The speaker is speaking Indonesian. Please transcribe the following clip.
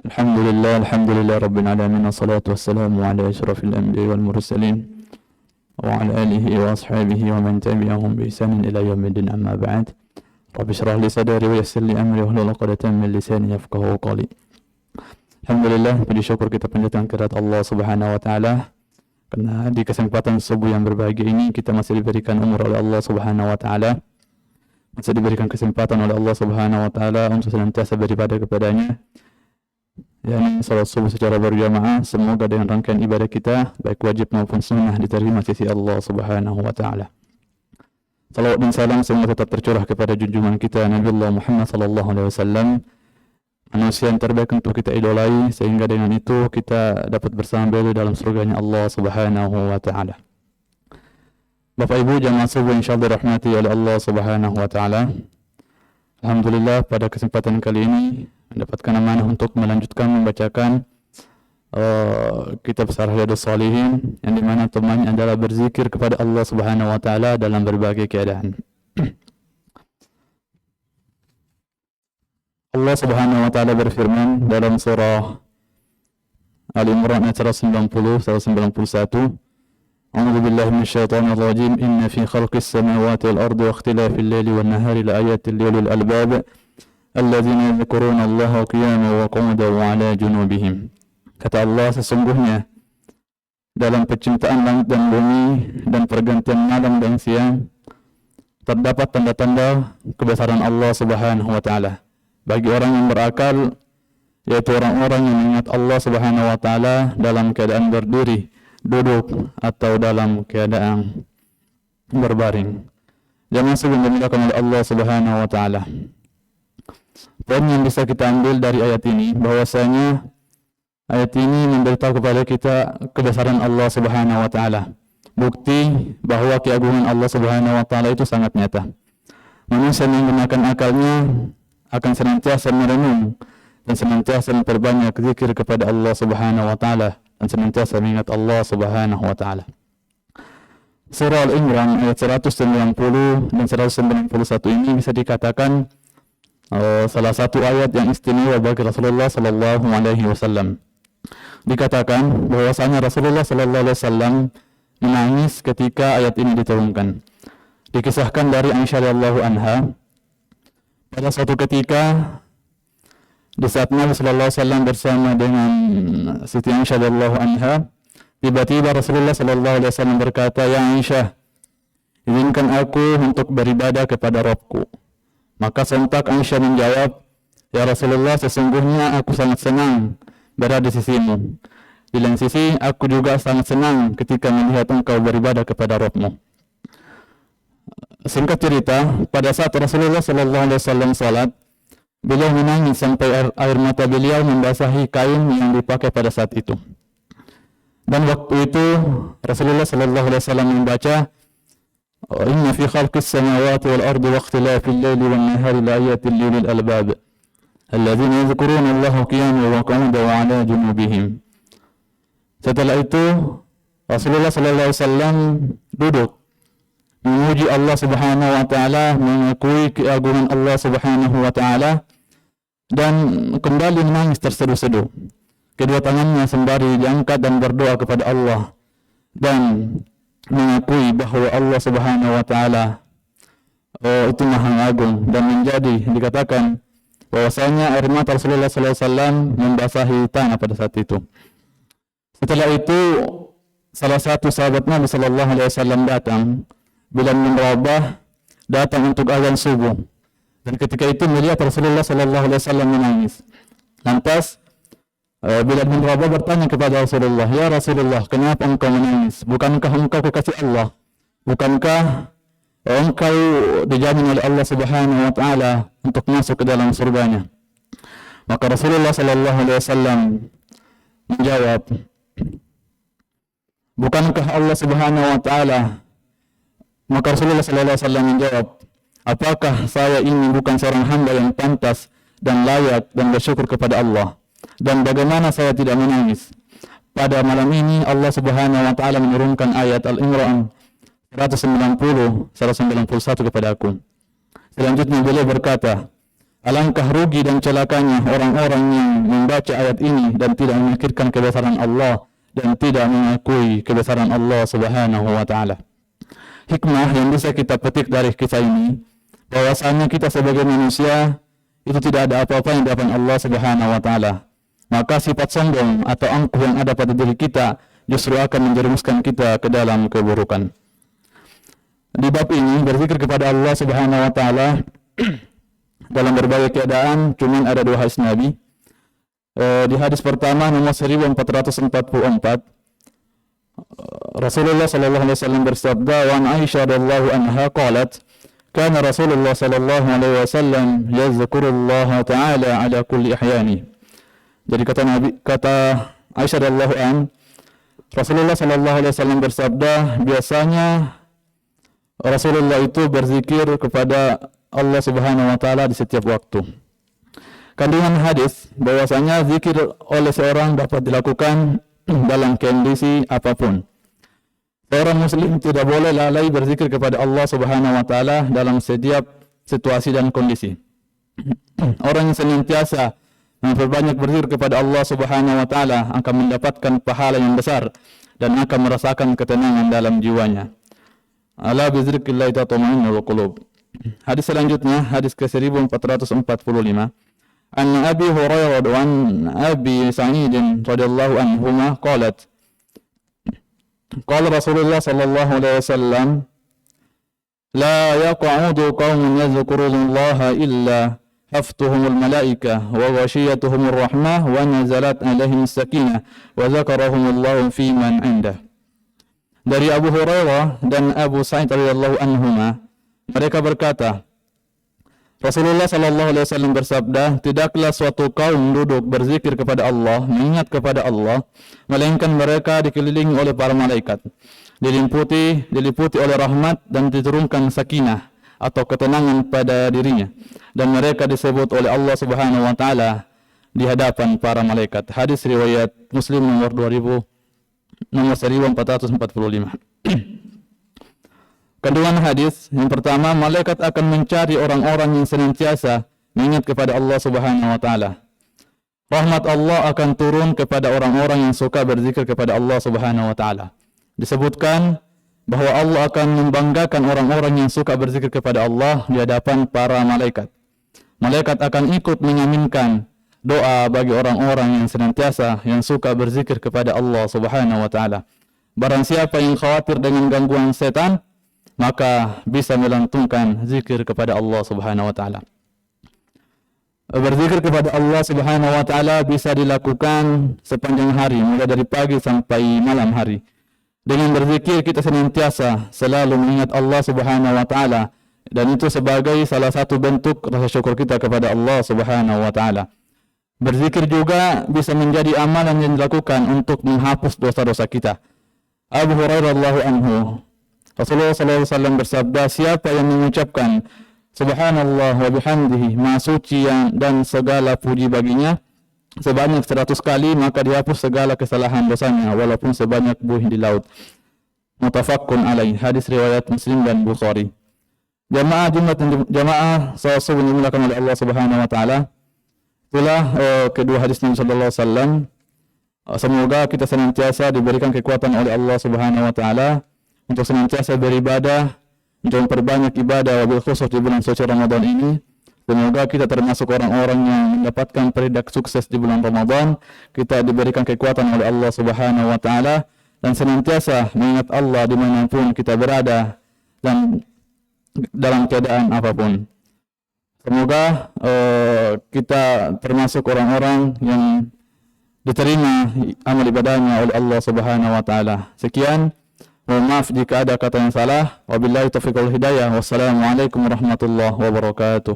Alhamdulillah Rabbil Alamin. Wassalatu wassalamu ala ashrafil anbiya wal mursalin wa ala alihi wa ashabihi wa man tabi'ahum bi ihsanin ila yaumiddin, amma ba'd. Rabbi shrah li sadri wa yassir li amri wahlul 'uqdatam min lisani yafqahu qawli. Alhamdulillah, puji syukur kita panjatkan kehadirat Allah Subhanahu wa taala, karena di kesempatan subuh yang berbahagia ini kita masih diberikan umur oleh Allah Subhanahu wa taala. Masih diberikan kesempatan oleh Allah Subhanahu wa taala untuk senantiasa beribadah kepadanya. Dan salat subuh secara berjamaah, semoga dengan rangkaian ibadah kita baik wajib maupun sunnah diterima sisi Allah Subhanahu wa taala. Salawat dan salam semoga tetap tercurah kepada junjungan kita Nabiullah Muhammad sallallahu alaihi wasallam, manusia yang terbaik untuk kita idolai, sehingga dengan itu kita dapat bersama beliau dalam surganya Allah Subhanahu wa taala. Bapak Ibu jamaah subuh insyaallah dirahmati oleh Allah Subhanahu wa taala. Alhamdulillah, pada kesempatan kali ini mendapatkan amanah untuk melanjutkan membacakan kitab Syarah Riyadhus Shalihin, yang dimana temannya adalah berzikir kepada Allah Subhanahu wa taala dalam berbagai keadaan. Allah Subhanahu wa taala berfirman dalam surah Al-Imran ayat 191, A'udzu billahi minasyaitonir rajim. Inna fi khalqis samawati wal ardi wa ikhtilafil laili wan nahari laayatin liulil albab alladzina yadhkuruna Allaha qiyaman wa qu'udan wa 'ala junubihim. Kata Allah, sesungguhnya dalam penciptaan langit dan bumi dan pergantian malam dan siang terdapat tanda-tanda kebesaran Allah Subhanahu wa taala bagi orang yang berakal, yaitu orang-orang yang mengingat Allah Subhanahu wa taala dalam keadaan berdiri, duduk, atau dalam keadaan berbaring. Jangan sebelum dimuliakan oleh Allah Subhanahu wa taala. Poin yang bisa kita ambil dari ayat ini, bahwasanya ayat ini memberitahu kepada kita kebesaran Allah Subhanahu wa taala. Bukti bahwa keagungan Allah Subhanahu wa taala itu sangat nyata. Manusia yang menggunakan akalnya akan senantiasa merenung dan senantiasa memperbanyak zikir kepada Allah Subhanahu wa taala dan senantiasa mengingat Allah Subhanahu wa taala. Surah Al-Imran ayat 190 dan 191 ini bisa dikatakan salah satu ayat yang istimewa bagi Rasulullah sallallahu alaihi wasallam. Dikatakan bahwasanya Rasulullah sallallahu alaihi wasallam menangis ketika ayat ini diturunkan. Dikisahkan dari Aisyah radhiyallahu anha, pada suatu ketika di saat Nabi sallallahu alaihi wasallam bersama dengan Siti Aisyah radhiyallahu anha, tiba-tiba Rasulullah sallallahu alaihi wasallam berkata, "Ya Aisyah, izinkan aku untuk beribadah kepada Rabbku." Maka sontak Aisyah menjawab, "Ya Rasulullah, sesungguhnya aku sangat senang berada di sisimu. Di lain sisi, aku juga sangat senang ketika melihat engkau beribadah kepada Rabbmu." Singkat cerita, pada saat Rasulullah sallallahu alaihi wasallam salat, beliau menangis sampai air mata beliau membasahi kain yang dipakai pada saat itu. Dan waktu itu Rasulullah sallallahu alaihi wasallam membaca, Inna fi khalqis samawati wal ardi wa ikhtilafil laili wan nahari laayatin liulil albab alladzina yadhkuruna Allaha qiyaman wa qu'udan wa 'ala junubihim. Setelah itu Rasulullah sallallahu alaihi wasallam duduk memuji Allah Subhanahu wa taala, mengakui keagungan Allah Subhanahu wa taala, dan kembali menangis terseduh-seduh. Kedua tangannya sembari diangkat dan berdoa kepada Allah dan mengakui bahwa Allah Subhanahu wa taala itu Maha Agung, dan menjadi dikatakan bahwasanya air mata Rasulullah sallallahu alaihi wasallam membasahi tanah pada saat itu. Setelah itu salah satu sahabat Nabi sallallahu alaihi wasallam datang, Bilal bin Rabah datang untuk azan subuh, dan ketika itu melihat Rasulullah sallallahu alaihi wasallam menangis. Lantas Bilal bin Rabah bertanya kepada Rasulullah, "Ya Rasulullah, kenapa engkau menangis? Bukankah engkau kekasih Allah? Bukankah engkau dijamin oleh Allah Subhanahu wa taala untuk masuk ke dalam surganya?" Maka Rasulullah sallallahu alaihi wasallam menjawab, "Bukankah Allah Subhanahu wa taala?" Maka Rasulullah sallallahu alaihi wasallam menjawab, "Apakah saya ini bukan seorang hamba yang pantas dan layak dan bersyukur kepada Allah? Dan bagaimana saya tidak menangis? Pada malam ini Allah Subhanahu wa taala menurunkan ayat Al-Imran 190 191 kepada aku." Selanjutnya beliau berkata, Alangkah rugi dan celakanya orang-orang yang membaca ayat ini dan tidak memikirkan kebesaran Allah dan tidak mengakui kebesaran Allah Subhanahu wa taala. Hikmah yang bisa kita petik dari kisah ini, bahwasanya kita sebagai manusia itu tidak ada apa-apa yang di hadapan Allah Subhanahu wa taala. Maka sifat sombong atau angkuh yang ada pada diri kita justru akan menjerumuskan kita ke dalam keburukan. Di bab ini berzikir kepada Allah Subhanahu wa taala dalam berbagai keadaan cuman ada 2 hadis Nabi. Di hadis pertama nomor 1444, Rasulullah sallallahu alaihi wasallam bersabda, "Wa an Aisyah radhiyallahu anha qalat, kana Rasulullah sallallahu alaihi wasallam yazkurullaha ta'ala ala kulli ihyani." Jadi kata Aisyah radhiyallahu anha, Rasulullah sallallahu alaihi wasallam bersabda, biasanya Rasulullah itu berzikir kepada Allah Subhanahu wa taala di setiap waktu. Kandungan hadis bahwasanya zikir oleh seorang dapat dilakukan dalam kondisi apapun. Seorang muslim tidak boleh lalai berzikir kepada Allah Subhanahu wa taala dalam setiap situasi dan kondisi. Orang yang senantiasa memperbanyak berzikir kepada Allah Subhanahu wa taala akan mendapatkan pahala yang besar dan akan merasakan ketenangan dalam jiwanya. Ala bizikrillah tatma'innul qulub. Hadis selanjutnya, hadis ke-1445. An Abi Hurairah wa an Abi Sa'id radhiyallahu anhuma qalat, qala Rasulullah sallallahu alaihi wasallam, la yaq'udu qaumun yadhkurullaha illa haftuhumul malaikah wa ghashiyatuhumur rahmah wa nazalat alaihim sakinah wa zakarahumullahu fi man 'indah. Dari Abu Hurairah dan Abu Sa'id radhiyallahu anhuma, mereka berkata, Rasulullah sallallahu alaihi wasallam bersabda, tidaklah suatu kaum duduk berzikir kepada Allah, mengingat kepada Allah, melainkan mereka dikelilingi oleh para malaikat, diliputi oleh rahmat dan diturunkan sakinah atau ketenangan pada dirinya, dan mereka disebut oleh Allah Subhanahu wa taala di hadapan para malaikat. Hadis riwayat Muslim nomor 1445. Kandungan hadis yang pertama, malaikat akan mencari orang-orang yang senantiasa mengingat kepada Allah Subhanahu wa taala. Rahmat Allah akan turun kepada orang-orang yang suka berzikir kepada Allah Subhanahu wa taala. Disebutkan bahwa Allah akan membanggakan orang-orang yang suka berzikir kepada Allah di hadapan para malaikat. Malaikat akan ikut menyaminkan doa bagi orang-orang yang senantiasa yang suka berzikir kepada Allah Subhanahu wa taala. Barang siapa yang khawatir dengan gangguan setan, maka bisa melantunkan zikir kepada Allah Subhanahu wa taala. Berzikir kepada Allah Subhanahu wa taala bisa dilakukan sepanjang hari, mulai dari pagi sampai malam hari. Dengan berzikir kita senantiasa selalu mengingat Allah Subhanahu wa taala, dan itu sebagai salah satu bentuk rasa syukur kita kepada Allah Subhanahu wa taala. Berzikir juga bisa menjadi amalan yang dilakukan untuk menghapus dosa-dosa kita. Abu Hurairah radhiyallahu anhu, Rasulullah SAW bersabda, siapa yang mengucapkan Subhanallah wa bihamdihi, Maha Suci dan segala puji baginya, sebanyak 100 kali, maka dihapus segala kesalahan dosanya walaupun sebanyak buih di laut. Muttafaqun alaih. Hadis riwayat Muslim dan Bukhari. Jamaah sahabat yang dimuliakan oleh Allah Subhanahu wa taala. Itulah kedua hadis Nabi sallallahu alaihi wasallam. Semoga kita senantiasa diberikan kekuatan oleh Allah Subhanahu wa taala untuk senantiasa beribadah, untuk memperbanyak ibadah, wabil khusus di bulan suci Ramadan ini. Semoga kita termasuk orang-orang yang mendapatkan peridak sukses di bulan Ramadan. Kita diberikan kekuatan oleh Allah Subhanahu wa taala dan senantiasa mengingat Allah dimanapun kita berada dan dalam keadaan apapun. Semoga kita termasuk orang-orang yang diterima amal ibadahnya oleh Allah Subhanahu wa taala. Sekian. Mohon maaf jika ada kata yang salah. Wabillahi taufiq wal hidayah. Wassalamualaikum warahmatullahi wabarakatuh.